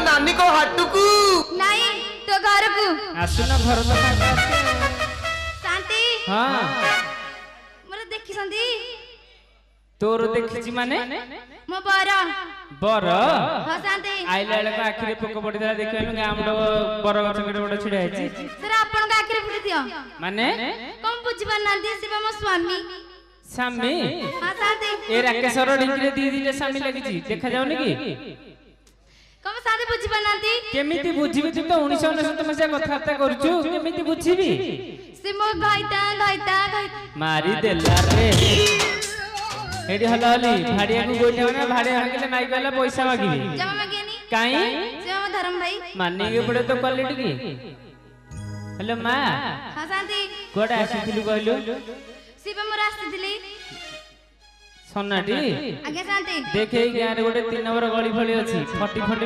नानी को हाटुकू नहीं तो घर को आसुना घर तो शांति हां मोर देखि संती तोर देखिछि माने मो बरा बर हां शांति आइला बेला आखिरे पोक पड़िदा देखैलु गामडो बर गछ केडे बड छिडा हैछि सर आपन का आखिरे फुटी दियो माने कम बुझी पानांती से मो स्वामी स्वामी हां शांति ए राकेशर ढिंगरे दी दिले स्वामी लागिछि देखा जाउनी की कम शांति बुझी पानांती केमिति बुझिबि तू तो 1999 मसिया कथाता करछु केमिति बुझिबि से मो गाइता मारी देला रे एडी हला हली भाड़िया को गोइठा ना भाड़िया हाकिले नाइ गला पैसा मागिबि जमा मागेनी काई से मो धर्म भाई माने के पड़े तो क्वालिटी की हेलो मां हां शांति कोडा आसीथिलु कहलु शिव मोर आस्तिथिली सोनाटी आगे शांति देखे गारे गोटे 3 नंबर गली फली अछि फटी फटी